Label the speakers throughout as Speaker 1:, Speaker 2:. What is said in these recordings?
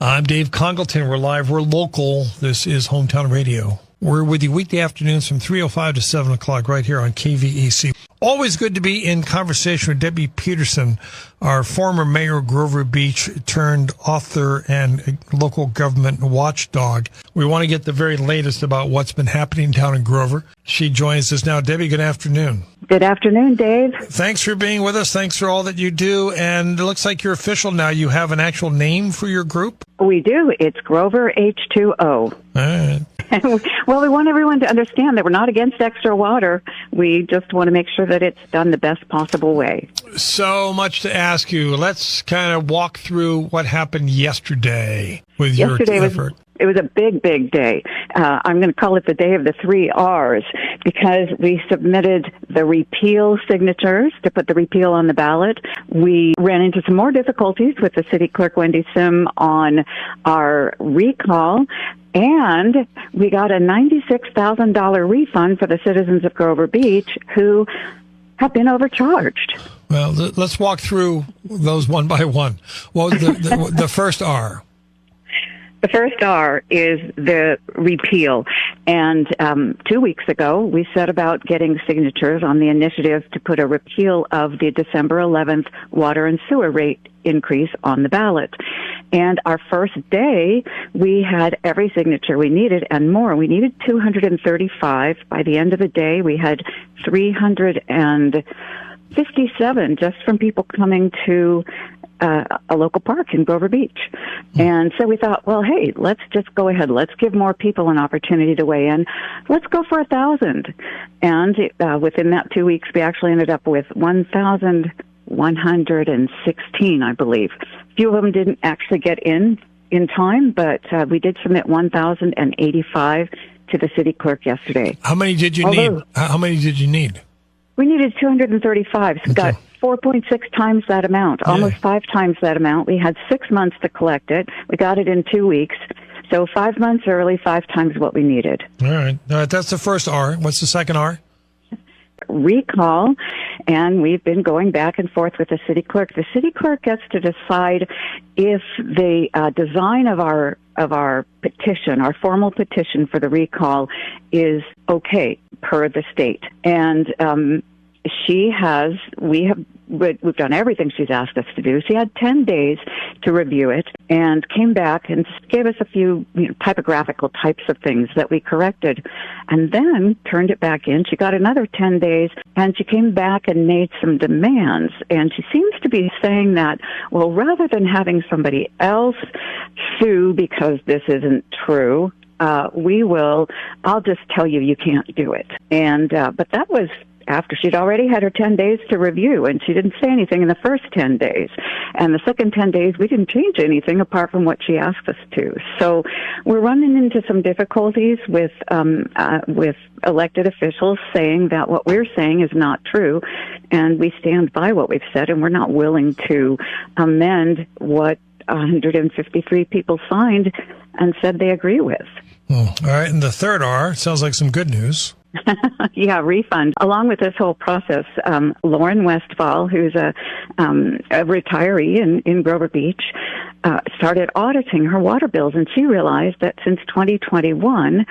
Speaker 1: I'm Dave Congleton. We're live. We're local. This is Hometown Radio. We're with you weekday afternoons from 3:05 to 7 o'clock right here on KVEC. Always good to be in conversation with Debbie Peterson, our former mayor of Grover Beach turned author and local government watchdog. We want to get the very latest about what's been happening down in Grover. She joins us now. Debbie, good afternoon.
Speaker 2: Good afternoon, Dave.
Speaker 1: Thanks for being with us. Thanks for all that you do. And it looks like you're official now. You have an actual name for your group?
Speaker 2: We do. It's Grover H2O.
Speaker 1: All right.
Speaker 2: Well, we want everyone to understand that we're not against extra water. We just want to make sure that it's done the best possible way.
Speaker 1: So much to ask you. Let's kind of walk through what happened yesterday with your effort.
Speaker 2: It was a big, big day. I'm going to call it the day of the 3 R's because we submitted the repeal signatures to put the repeal on the ballot. We ran into some more difficulties with the city clerk, Wendy Sim, on our recall. And we got a $96,000 refund for the citizens of Grover Beach who have been overcharged.
Speaker 1: Well, let's walk through those one by one. What was the first R?
Speaker 2: The first R is the repeal. And 2 weeks ago, we set about getting signatures on the initiative to put a repeal of the December 11th water and sewer rate increase on the ballot. And our first day, we had every signature we needed and more. We needed 235. By the end of the day, we had 357 just from people coming to a local park in Grover Beach. And so we thought, well, hey, let's just go ahead. Let's give more people an opportunity to weigh in. Let's go for 1,000. And within that 2 weeks, we actually ended up with 1,116, I believe. A few of them didn't actually get in time, but we did submit 1,085 to the city clerk yesterday.
Speaker 1: How many did you need? How many did you need?
Speaker 2: We needed 235. So got 4.6 times that amount, almost 5 times that amount. We had 6 months to collect it. We got it in 2 weeks. So 5 months early, 5 times what we needed.
Speaker 1: All right. That's the first R. What's the second R?
Speaker 2: Recall, and we've been going back and forth with the city clerk. The city clerk gets to decide if the design of our petition, our formal petition for the recall, is okay per the state. And we've done everything she's asked us to do. She had 10 days to review it and came back and gave us a few typographical types of things that we corrected and then turned it back in. She got another 10 days and she came back and made some demands. And she seems to be saying that, well, rather than having somebody else sue because this isn't true, I'll just tell you can't do it. And, but that was after she'd already had her 10 days to review, and she didn't say anything in the first 10 days. And the second 10 days, we didn't change anything apart from what she asked us to. So we're running into some difficulties with elected officials saying that what we're saying is not true, and we stand by what we've said, and we're not willing to amend what 153 people signed and said they agree with.
Speaker 1: All right, and the third R sounds like some good news.
Speaker 2: Yeah, refund. Along with this whole process, Lauren Westfall, who's a retiree in Grover Beach, started auditing her water bills, and she realized that since 2021,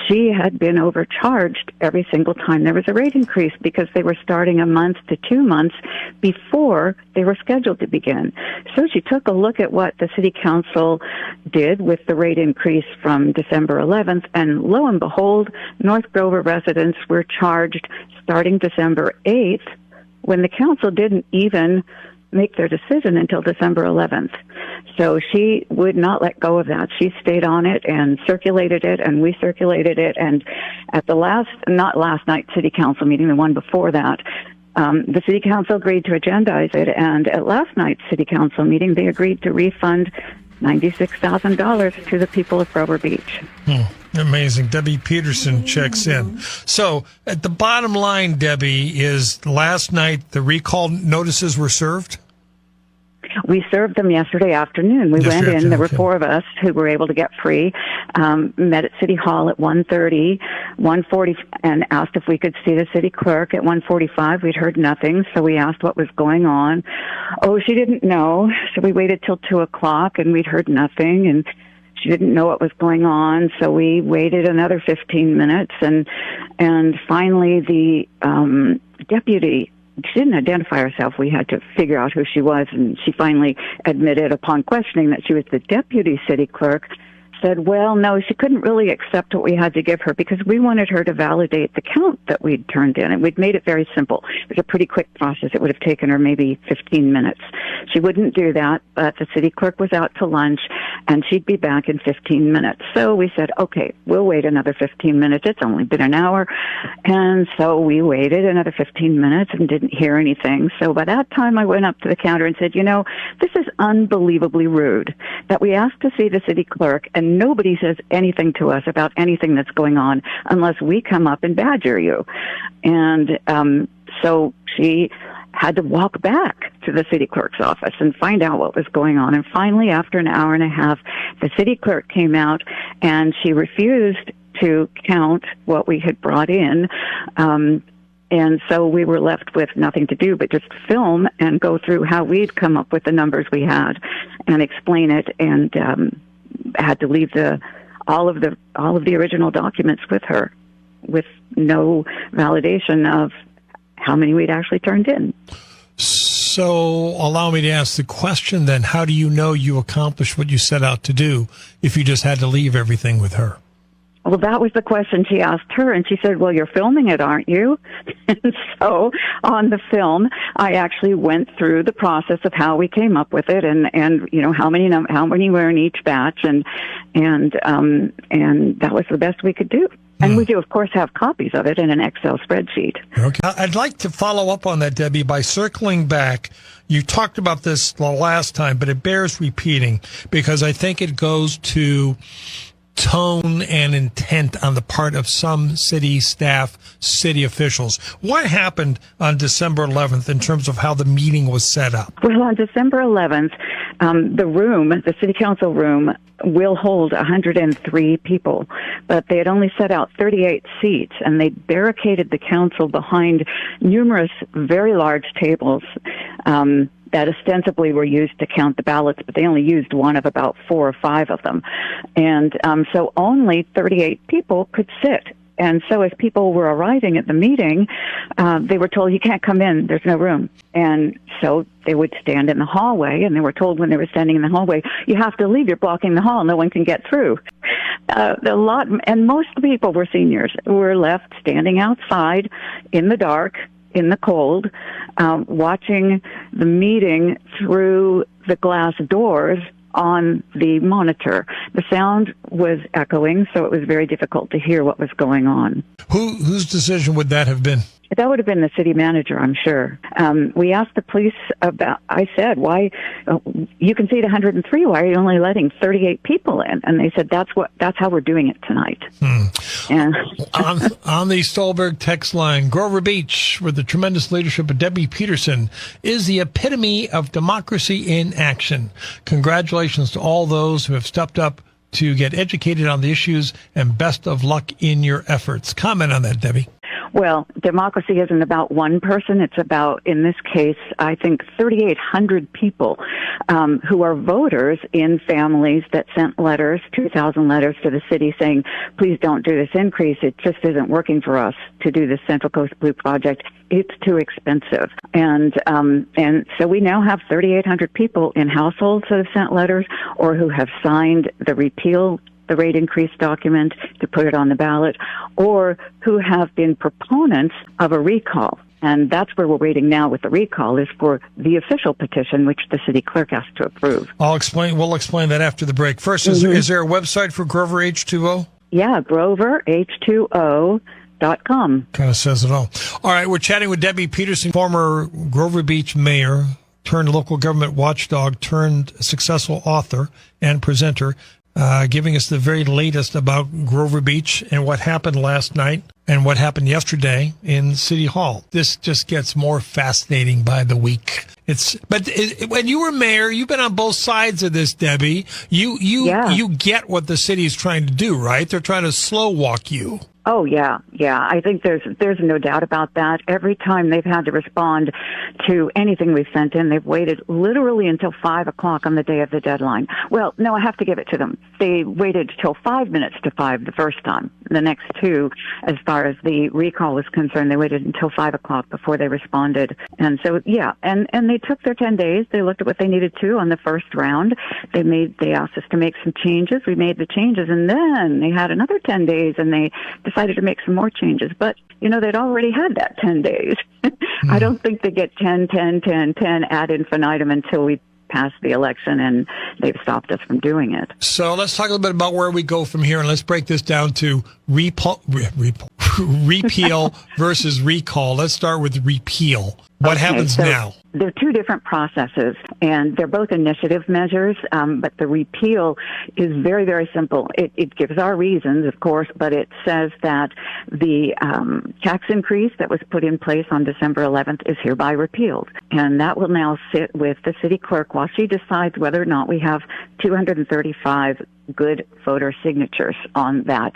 Speaker 2: she had been overcharged every single time there was a rate increase because they were starting a month to 2 months before they were scheduled to begin. So she took a look at what the city council did with the rate increase from December 11th, and lo and behold, North Grover residents were charged starting December 8th when the council didn't even make their decision until December 11th. So she would not let go of that. She stayed on it and circulated it, and we circulated it. And at the not last night's city council meeting, the one before that, the city council agreed to agendize it. And at last night's city council meeting, they agreed to refund $96,000 to the people of Grover Beach.
Speaker 1: Amazing. Debbie Peterson checks in. So at the bottom line, Debbie, is last night the recall notices were served?
Speaker 2: We served them yesterday afternoon. We went in. There were 4 of us who were able to get free. Met at City Hall at 1:30, 1:40, and asked if we could see the city clerk. At 1:45, we'd heard nothing, so we asked what was going on. Oh, she didn't know, so we waited till 2 o'clock, and we'd heard nothing, and she didn't know what was going on, so we waited another 15 minutes, and finally the deputy, she didn't identify herself. We had to figure out who she was, and she finally admitted upon questioning that she was the deputy city clerk. Said, well, no, she couldn't really accept what we had to give her because we wanted her to validate the count that we'd turned in, and we'd made it very simple. It was a pretty quick process. It would have taken her maybe 15 minutes. She wouldn't do that, but the city clerk was out to lunch, and she'd be back in 15 minutes. So we said, okay, we'll wait another 15 minutes. It's only been an hour. And so we waited another 15 minutes and didn't hear anything. So by that time, I went up to the counter and said, this is unbelievably rude that we asked to see the city clerk, and nobody says anything to us about anything that's going on unless we come up and badger you. And so she had to walk back to the city clerk's office and find out what was going on. And finally, after an hour and a half, the city clerk came out, and she refused to count what we had brought in. And so we were left with nothing to do but just film and go through how we'd come up with the numbers we had and explain it, and had to leave all of the original documents with her, with no validation of how many we'd actually turned in.
Speaker 1: So allow me to ask the question then, how do you know you accomplished what you set out to do if you just had to leave everything with her?
Speaker 2: Well, that was the question she asked her, and she said, well, you're filming it, aren't you? And so on the film, I actually went through the process of how we came up with it, and how many were in each batch, and that was the best we could do. And we do, of course, have copies of it in an Excel spreadsheet.
Speaker 1: Okay. I'd like to follow up on that, Debbie, by circling back. You talked about this the last time, but it bears repeating because I think it goes to tone and intent on the part of some city staff, city officials. What happened on December 11th in terms of how the meeting was set up?
Speaker 2: Well, on December 11th, the city council room will hold 103 people, but they had only set out 38 seats, and they barricaded the council behind numerous very large tables that ostensibly were used to count the ballots, but they only used one of about 4 or 5 of them. And so only 38 people could sit. And so as people were arriving at the meeting, they were told, you can't come in, there's no room. And so they would stand in the hallway, and they were told when they were standing in the hallway, you have to leave, you're blocking the hall, no one can get through. And most people were seniors who were left standing outside in the dark, in the cold, watching the meeting through the glass doors on the monitor. The sound was echoing, so it was very difficult to hear what was going on.
Speaker 1: Whose decision would that have been?
Speaker 2: That would have been the city manager, I'm sure. We asked the police I said, why, you can seat 103, why are you only letting 38 people in? And they said, that's how we're doing it tonight. And
Speaker 1: on the Stolberg text line, Grover Beach, with the tremendous leadership of Debbie Peterson, is the epitome of democracy in action. Congratulations to all those who have stepped up to get educated on the issues, and best of luck in your efforts. Comment on that, Debbie.
Speaker 2: Well, democracy isn't about one person. It's about, in this case, I think 3,800 people who are voters in families that sent letters, 2,000 letters to the city saying, please don't do this increase. It just isn't working for us to do this Central Coast Blue project. It's too expensive. And so we now have 3,800 people in households that have sent letters or who have signed the repeal the rate increase document to put it on the ballot, or who have been proponents of a recall. And that's where we're waiting now with the recall, is for the official petition, which the city clerk has to approve.
Speaker 1: We'll explain that after the break. First, is there a website for Grover H2O?
Speaker 2: Yeah, GROVERH2O.com.
Speaker 1: Kind of says it all. All right, we're chatting with Debbie Peterson, former Grover Beach mayor, turned local government watchdog, turned successful author and presenter. giving us the very latest about Grover Beach and what happened last night and what happened yesterday in City Hall. This just gets more fascinating by the week. When you were mayor, you've been on both sides of this, Debbie. You get what the city is trying to do, right? They're trying to slow walk you.
Speaker 2: Oh, yeah. I think there's no doubt about that. Every time they've had to respond to anything we've sent in, they've waited literally until 5 o'clock on the day of the deadline. Well, no, I have to give it to them. They waited till 5 minutes to 5 the first time. The next two, as far as the recall was concerned, they waited until 5 o'clock before they responded. And so, yeah, and they took their 10 days. They looked at what they needed to on the first round. They asked us to make some changes. We made the changes, and then they had another 10 days, and they decided to make some more changes. But, they'd already had that 10 days. I don't think they get 10 ad infinitum until we pass the election, and they've stopped us from doing it.
Speaker 1: So let's talk a little bit about where we go from here, and let's break this down to repeal versus recall. Let's start with repeal. What happens now?
Speaker 2: There are two different processes, and they're both initiative measures, but the repeal is very, very simple. It gives our reasons, of course, but it says that the tax increase that was put in place on December 11th is hereby repealed. And that will now sit with the city clerk while she decides whether or not we have 235 good voter signatures on that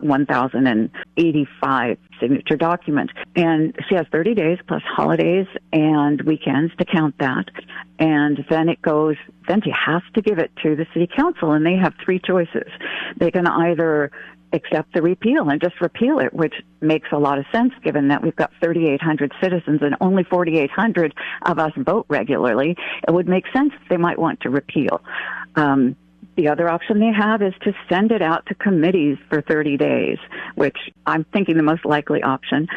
Speaker 2: 1,085 signature document. And she has 30 days plus holidays and weekends to count that. And then she has to give it to the city council, and they have three choices. They can either accept the repeal and just repeal it, which makes a lot of sense given that we've got 3,800 citizens and only 4,800 of us vote regularly. It would make sense that they might want to repeal. The other option they have is to send it out to committees for 30 days, which I'm thinking the most likely option.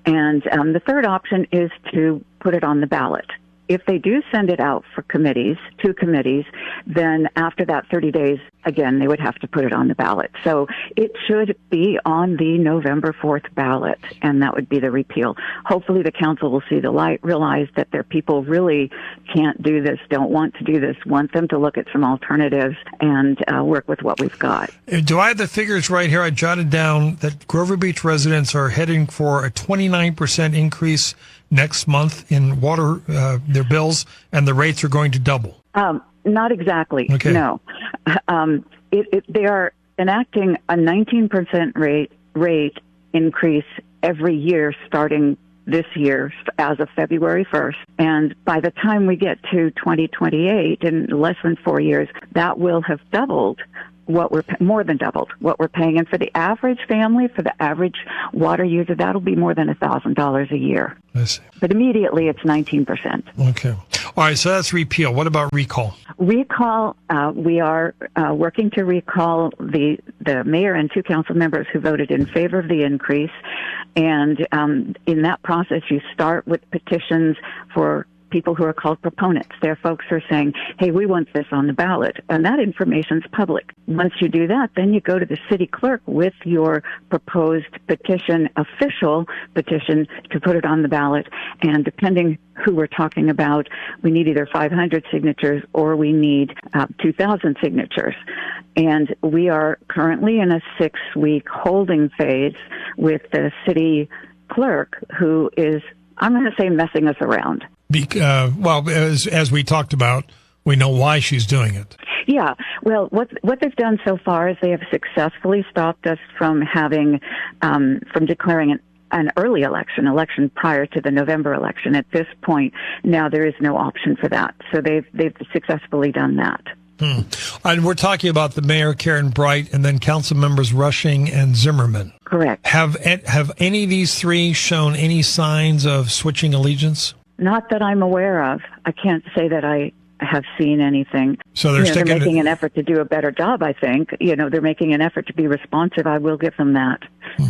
Speaker 2: And the third option is to put it on the ballot. If they do send it out for committees, to committees, then after that 30 days, again, they would have to put it on the ballot. So it should be on the November 4th ballot, and that would be the repeal. Hopefully the council will see the light, realize that their people really can't do this, don't want to do this, want them to look at some alternatives and work with what we've got.
Speaker 1: Do I have the figures right here? I jotted down that Grover Beach residents are heading for a 29% increase next month in water, their bills, and the rates are going to double.
Speaker 2: Not exactly.
Speaker 1: Okay.
Speaker 2: No. They are enacting a 19% rate increase every year starting this year as of February 1st. And by the time we get to 2028, in less than 4 years, that will have doubled more than doubled what we're paying. And for the average family, for the average water user, that'll be more than $1,000 a year.
Speaker 1: I see.
Speaker 2: But immediately it's 19%.
Speaker 1: Okay. All right. So that's repeal. What about recall?
Speaker 2: Recall, we are working to recall the mayor and two council members who voted in favor of the increase. And in that process, you start with petitions for people who are called proponents. Their folks are saying, hey, we want this on the ballot. And that information's public. Once you do that, then you go to the city clerk with your proposed petition, official petition, to put it on the ballot. And depending who we're talking about, we need either 500 signatures or we need 2,000 signatures. And we are currently in a 6-week holding phase with the city clerk who is, I'm going to say, messing us around.
Speaker 1: As we talked about, we know why she's doing it.
Speaker 2: Yeah. Well, what they've done so far is they have successfully stopped us from having, from declaring an early election prior to the November election. At this point, now there is no option for that. So they've successfully done that.
Speaker 1: And we're talking about the mayor, Karen Bright, and then council members Rushing and Zimmerman.
Speaker 2: Correct.
Speaker 1: Have any of these three shown any signs of switching allegiance?
Speaker 2: Not that I'm aware of. I can't say that I have seen anything.
Speaker 1: So they're
Speaker 2: making an effort to do a better job, I think. They're making an effort to be responsive. I will give them that.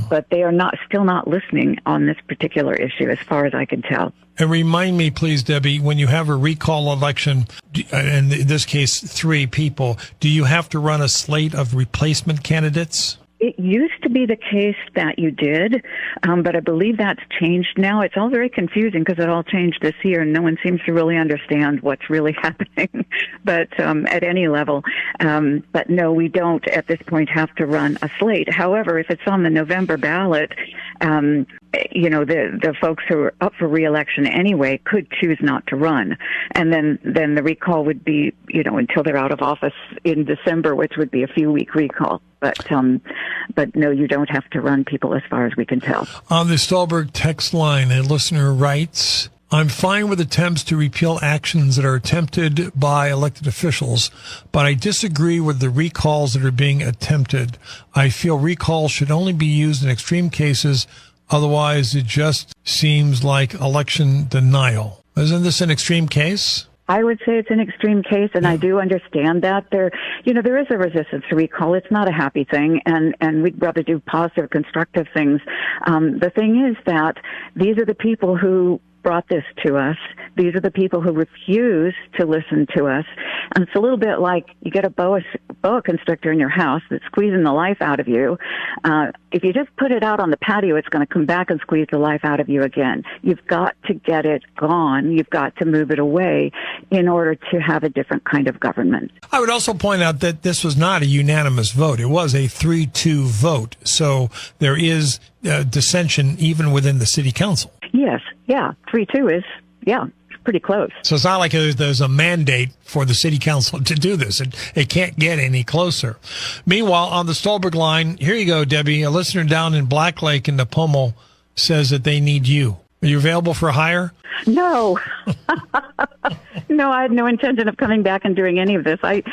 Speaker 2: But they are still not listening on this particular issue, as far as I can tell.
Speaker 1: And remind me, please, Debbie, when you have a recall election, in this case, 3 people, do you have to run a slate of replacement candidates?
Speaker 2: It used to be the case that you did, but I believe that's changed now. It's all very confusing because it all changed this year, and no one seems to really understand what's really happening. But at any level, but no, we don't at this point have to run a slate. However, if it's on the November ballot, the folks who are up for re-election anyway could choose not to run, and then the recall would be until they're out of office in December, which would be a few-week recall. But no, you don't have to run people as far as we can tell.
Speaker 1: On the Stolberg text line, a listener writes, I'm fine with attempts to repeal actions that are attempted by elected officials, but I disagree with the recalls that are being attempted. I feel recalls should only be used in extreme cases. Otherwise, it just seems like election denial. Isn't this an extreme case?
Speaker 2: I would say it's an extreme case, and I do understand that there is a resistance to recall. It's not a happy thing, and we'd rather do positive, constructive things. The thing is that these are the people who brought this to us. These are the people who refuse to listen to us. And it's a little bit like you get a boa constrictor in your house that's squeezing the life out of you. If you just put it out on the patio, it's going to come back and squeeze the life out of you again. You've got to get it gone. You've got to move it away in order to have a different kind of government.
Speaker 1: I would also point out that this was not a unanimous vote. It was a 3-2 vote. So there is dissension even within the city council.
Speaker 2: Yes. Yeah. 3-2 is, pretty close.
Speaker 1: So it's not like there's a mandate for the city council to do this. It can't get any closer. Meanwhile, on the Stolberg line, here you go, Debbie. A listener down in Black Lake in Napomo says that they need you. Are you available for hire?
Speaker 2: No. No, I had no intention of coming back and doing any of this. I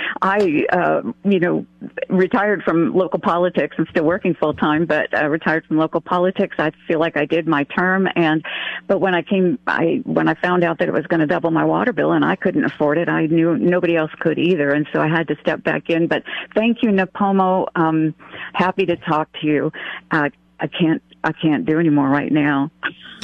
Speaker 2: retired from local politics. I'm still working full time, but retired from local politics. I feel like I did my term, but when I found out that it was going to double my water bill and I couldn't afford it, I knew nobody else could either, and so I had to step back in. But thank you, Napomo. Happy to talk to you. I can't do any more right now.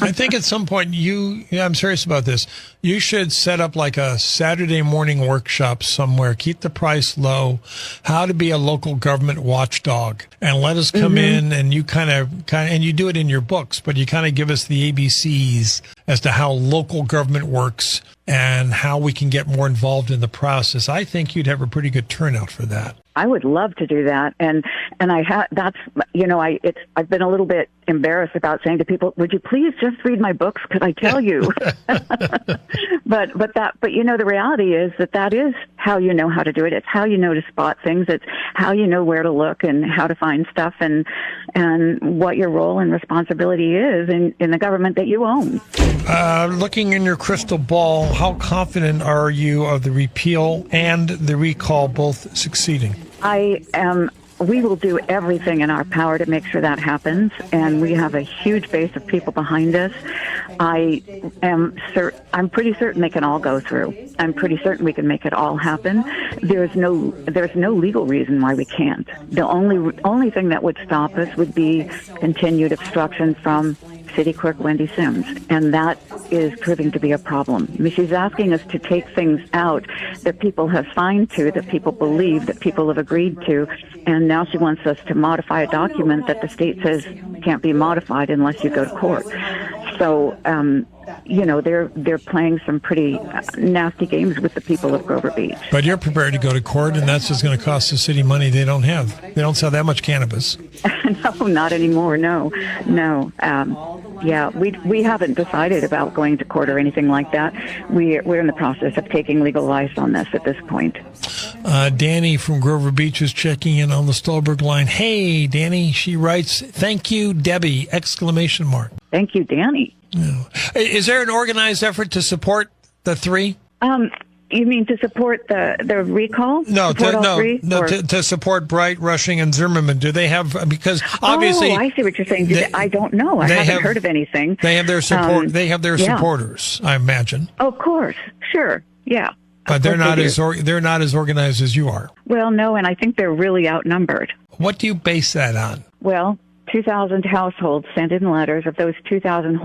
Speaker 1: I think at some point I'm serious about this. You should set up like a Saturday morning workshop somewhere. Keep the price low. How to be a local government watchdog, and let us come in, and you kind of, and you do it in your books, but you kind of give us the ABCs as to how local government works and how we can get more involved in the process. I think you'd have a pretty good turnout for that.
Speaker 2: I would love to do that, and I've been a little bit embarrassed about saying to people, "Would you please just read my books? Could I tell you?" but the reality is that is how you know how to do it. It's how you know to spot things. It's how you know where to look and how to find stuff, and what your role and responsibility is in the government that you own.
Speaker 1: Looking in your crystal ball, how confident are you of the repeal and the recall both succeeding?
Speaker 2: I am. We will do everything in our power to make sure that happens, and we have a huge base of people behind us. I'm pretty certain they can all go through. I'm pretty certain we can make it all happen. There's no legal reason why we can't. The only thing that would stop us would be continued obstruction from City Clerk Wendy Sims, and that is proving to be a problem. I mean, she's asking us to take things out that people have signed to, that people believe, that people have agreed to, and now she wants us to modify a document that the state says can't be modified unless you go to court. So, they're playing some pretty nasty games with the people of Grover Beach.
Speaker 1: But you're prepared to go to court, and that's just going to cost the city money they don't have. They don't sell that much cannabis.
Speaker 2: No, not anymore. No. We haven't decided about going to court or anything like that. We're in the process of taking legal advice on this at this point.
Speaker 1: Danny from Grover Beach is checking in on the Stolberg line. Hey, Danny, she writes, "Thank you, Debbie!" !
Speaker 2: Thank you, Danny.
Speaker 1: Yeah. Is there an organized effort to support the three?
Speaker 2: You mean to support the recall?
Speaker 1: No, to support Bright, Rushing, and Zimmerman. Do they have, because obviously...
Speaker 2: Oh, I see what you're saying. I don't know. I haven't heard of anything.
Speaker 1: They have their support. They have their supporters, I imagine.
Speaker 2: Of course. Sure. Yeah.
Speaker 1: But they're not as organized as you are.
Speaker 2: Well, no, and I think they're really outnumbered.
Speaker 1: What do you base that on?
Speaker 2: Well, 2,000 households sent in letters. Of those 2,000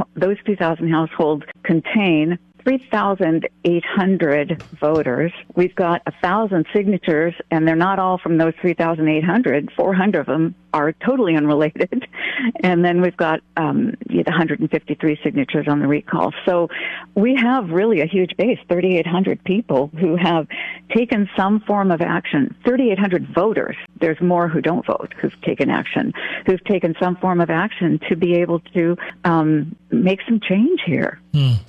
Speaker 2: households contain 3,800 voters. We've got 1,000 signatures, and they're not all from those 3,800. 400 of them are totally unrelated. And then we've got the 153 signatures on the recall. So we have really a huge base, 3,800 people who have taken some form of action, 3,800 voters. There's more who don't vote, who've taken action, who've taken some form of action to be able to make some change here.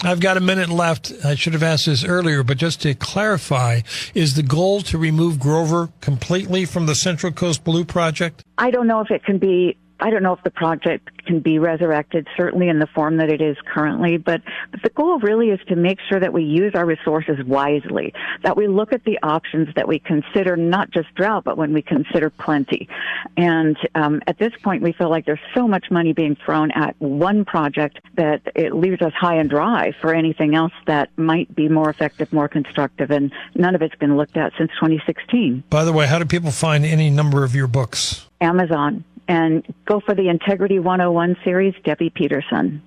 Speaker 1: I've got a minute left. I should have asked this earlier, but just to clarify, is the goal to remove Grover completely from the Central Coast Blue Project?
Speaker 2: I don't know if it can be. I don't know if the project can be resurrected, certainly in the form that it is currently, but the goal really is to make sure that we use our resources wisely, that we look at the options, that we consider not just drought, but when we consider plenty. And at this point, we feel like there's so much money being thrown at one project that it leaves us high and dry for anything else that might be more effective, more constructive, and none of it's been looked at since 2016.
Speaker 1: By the way, how do people find any number of your books?
Speaker 2: Amazon. And go for the Integrity 101 series, Debbie Peterson.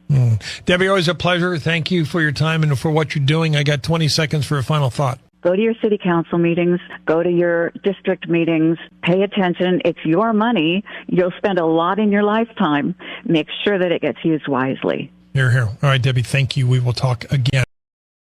Speaker 1: Debbie, always a pleasure. Thank you for your time and for what you're doing. I got 20 seconds for a final thought.
Speaker 2: Go to your city council meetings. Go to your district meetings. Pay attention. It's your money. You'll spend a lot in your lifetime. Make sure that it gets used wisely.
Speaker 1: Here, here. All right, Debbie, thank you. We will talk again.